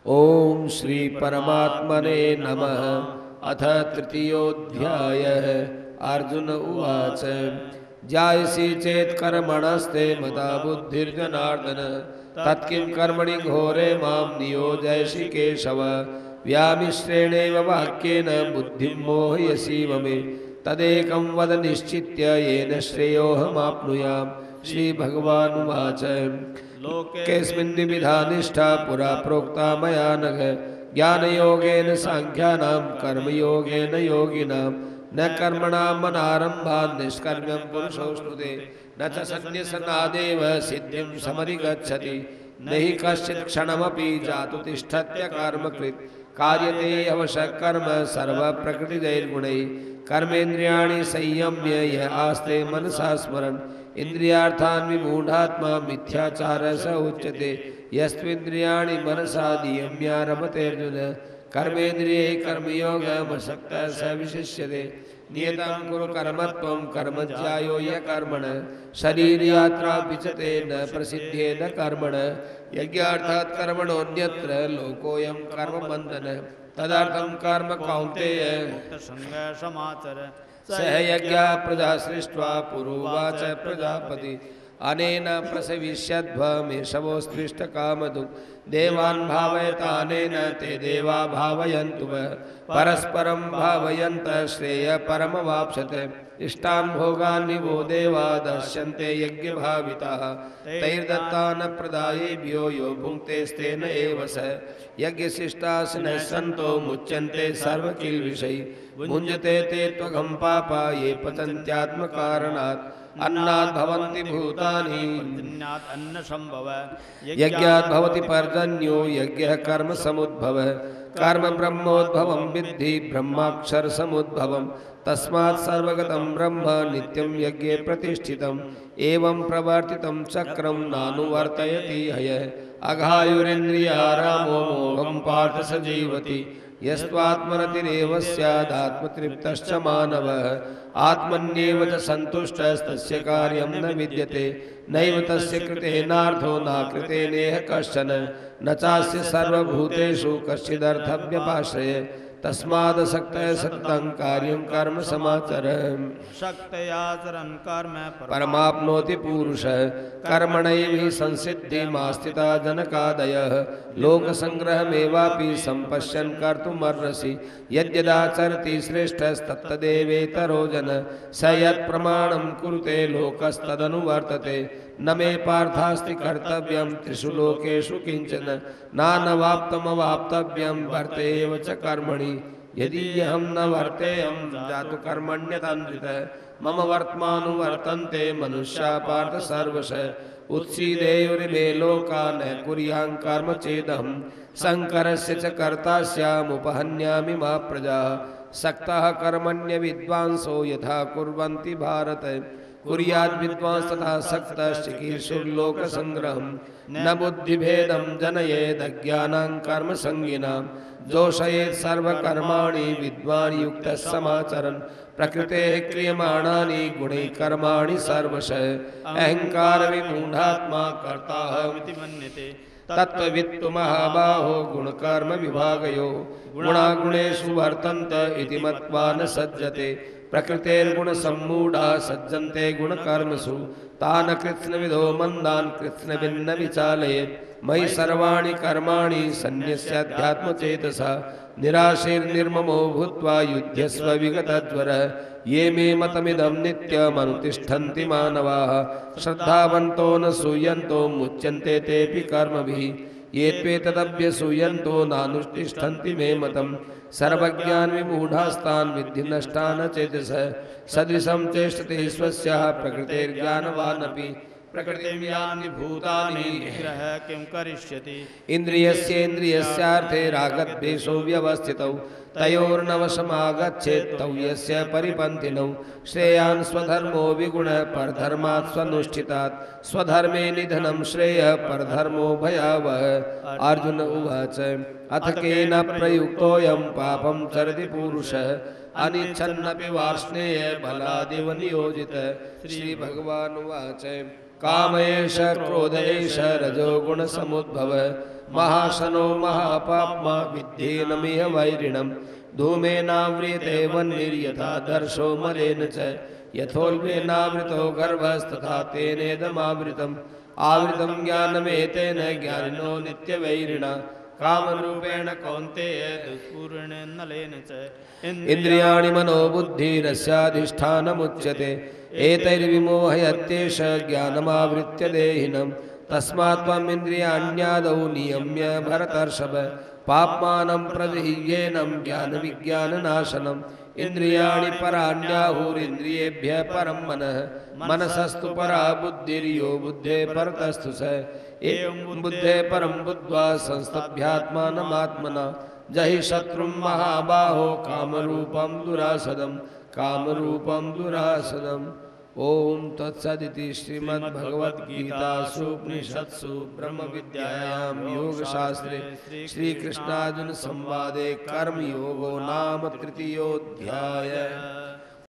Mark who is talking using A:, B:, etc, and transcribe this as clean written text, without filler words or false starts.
A: ओम श्री परमात्मने नमः। अथ तृतीयोऽध्यायः। अर्जुन उवाच जायसि चेत् कर्मणस्ते मता बुद्धिर्जनार्दन तत्किं कर्मणि घोरे मां नियोजयसि केशव। व्यामिश्रेणेव वाक्येन बुद्धिं मोहयसीव मे तदेकं वद निश्चित्य येन श्रेयोऽहमाप्नुयाम्। श्रीभगवानुवाच लोकेऽस्मिन् द्विविधा निष्ठा पुरा प्रोक्ता मया नघ ज्ञानयोगेन साङ्ख्यानां कर्मयोगेन योगिनां न कर्मणामनारम्भात् निष्कर्म्यं पुरुषोऽश्नुते न च सन्न्यसनादेव सिद्धिं समधिगच्छति न हि कश्चित् क्षणमपि जातु तिष्ठत्य कर्मकृत् कार्यते अवशः कर्म सर्वप्रकृतिजैर्गुणैः कर्मेन्द्रियाणि संयम्य यः आस्ते मनसा स्मरन् इंद्रियार्थान् विमूढात्मा मिथ्याचारः स उच्यते यस्त्विन्द्रियाणि मनसा नियम्य रमते अर्जुन कर्मेन्द्रिये कर्मयोगमसक्तः स विशिष्यते नियतं कुरु कर्मत्वं कर्मज्यायो ह्य कर्मणः शरीरयात्रा विचते न प्रसिद्धेन कर्मणः यज्ञार्थात् कर्मणोऽन्यत्र लोकोऽयं कर्मबन्धनः तदर्थं कर्म कौन्तेय
B: समाचर
A: सह यज्ञा प्रजा सृष्ट्वा पुरोवाच प्रजापति अनेन प्रसविष्यध्वमेषवोऽस्पृष्टकामधुक् देवान् भावयतानेन ते देवा भावयन्तु वः परस्परं भावयन्तः श्रेयपरमवाप्स्यत इष्टान् भोगान् वो देवा दर्श्यन्ते यज्ञभाविताः तैर्दत्तान् प्रदायेभ्यो यो भुङ्क्तेस्तेन एव स यज्ञशिष्टासिनः सन्तो मुच्यन्ते सर्वकिल्बिषैः भुञ्जते ते त्वघं पापा ये पतन्त्यात्मकारणात् अन्नात् भवन्ति भूतानि
B: अन्न संभव
A: यज्ञात् भवति पर्जन्यो यज्ञः कर्म समुद्भवः कर्म ब्रह्मोद्भवं विद्धि ब्रह्माक्षर समुद्भवं तस्मात् सर्वगतं ब्रह्म नित्यं यज्ञे प्रतिष्ठितम् एवं प्रवर्तितं चक्रं नानुवर्तयति हयः अघायुरिन्द्रियारामो मोघं पार्थ स जीवति यस्त्वात्मरतिरेव स्यादात्मतृप्तश्च मानवः आत्मन्येव च सन्तुष्टस्तस्य कार्यं न विद्यते नैव तस्य कृतेनार्थो नाकृतेनेह कश्चन न चास्य सर्वभूतेषु कश्चिदर्थव्यपाश्रये तस्मादसक्तः सततं कार्यं कर्म समाचर
B: शक्तयाचरन् कर्म
A: परमाप्नोति पुरुषः कर्मणैव हि संसिद्धिमास्थिता जनकादयः लोकसंग्रहमेवापि सम्पश्यन् कर्तुमर्हसि यद्यदाचरति श्रेष्ठस्तत्तदेवेतरो जन स यत्प्रमाणं कुरुते लोकस्तदनुवर्तते न मे पार्थास्ति कर्तव्यं त्रिषु लोकेषु किंचन नानवाप्तमवाप्तव्यं वर्तेव च कर्मणि यदि अहं न वर्तेयं जातु कर्मण्यतन्द्रितः मम वर्त्मानुवर्तन्ते मनुष्या पार्थ सर्वशः उत्सीदेयुरिमे लोका न कुर्यां कर्म चेदहं शङ्करस्य च कर्ता स्यामुपहन्यामि मा प्रजाः सक्तः कर्मण्य विद्वांसो यथा कुर्वन्ति भारत कुर्याद् विद्वांस तथा सक्तश्चिकीर्षुर्लोकसङ्ग्रहं न बुद्धिभेदं जनयेदज्ञानां कर्मसङ्गिनां जोषयेत् सर्वकर्माणि विद्वान् युक्तः समाचरन् प्रकृतेः क्रियमाणानि गुणैः कर्माणि सर्वशः अहङ्कारविमूढात्मा कर्ताहमिति मन्यते तत्त्ववित्तु महाबाहो गुणकर्म विभागयोः गुणागुणेषु वर्तन्त इति मत्वा न सज्जते प्रकृतेर्गुणसम्मूढा सज्जन्ते गुणकर्मसु तान् कृत्स्नविदो मन्दान् कृत्स्नभिन्न विचालयेत् मयि सर्वाणि कर्माणि सन्न्यस्याध्यात्मचेतसा निराशीर्निर्ममो भूत्वा युध्यस्व विगतज्वरः ये मे मतमिदं नित्यमनुतिष्ठन्ति मानवाः श्रद्धावन्तो न सूयन्तो मुच्यन्ते तेऽपि कर्मभिः ये त्वेतदभ्यसूयन्तो नानुतिष्ठन्ति मे मतम् सर्वज्ञान् विमूढास्तान् विद्धि नष्टान् चेतसः सदृशं चेष्टते स्वस्याः प्रकृतेर्ज्ञानवानपि प्रकृतिं यानि भूतानि
B: ग्रह किं करिष्यति
A: इन्द्रियस्येन्द्रियस्यार्थे रागद्वेषौ व्यवस्थितौ तयोर्नवशमागच्छेत् तौ यस्य परिपन्थिनौ श्रेयान् स्वधर्मो विगुणः परधर्मात् स्वनुष्ठितात् स्वधर्मे निधनं श्रेयः परधर्मो भयावहः अर्जुन उवाच अथ केन प्रयुक्तोऽयं पापं चरति पुरुषः अनिच्छन्नपि वार्ष्णेय बलादिव नियोजितः श्रीभगवानुवाच काम एष क्रोध एष रजोगुणसमुद्भव महाशनो महापाप्मा विद्धेनमिह वैरिणम् धूमेनाव्रियते वह्निर्यथा दर्शो मलेन च यथोल्बेनावृतो गर्भस्तथा तेनेदमावृतम् आवृतं ज्ञानमेतेन ज्ञानिनो नित्यवैरिणा कामरूपेण कौन्तेय
B: दुष्पूर्णेन्नलेन च
A: इन्द्रियाणि मनोबुद्धिरस्याधिष्ठानमुच्यते एतैर्विमोहयत्येष ज्ञानमावृत्य देहिनम् तस्मात् त्वमिन्द्रियाण्यादौ नियम्य भरतर्षभ पाप्मानं प्रदिह्येनं ज्ञानविज्ञाननाशनम् इन्द्रियाणि पराण्याहुरिन्द्रियेभ्यः परं मनः मनसस्तु परा बुद्धिर्यो बुद्धे परतस्तु स एवं बुद्धे परं बुद्ध्वा संस्तभ्यात्मानमात्मना जहि शत्रुं महाबाहो कामरूपं दुरासदं कामरूपं दुरासदम् ओम तत्सदिति श्रीमद्भगवद्गीतासु उपनिषत्सु ब्रह्मविद्यायां योगशास्त्रे श्रीकृष्णार्जुन संवादे कर्मयोगो नाम तृतीयोऽध्यायः।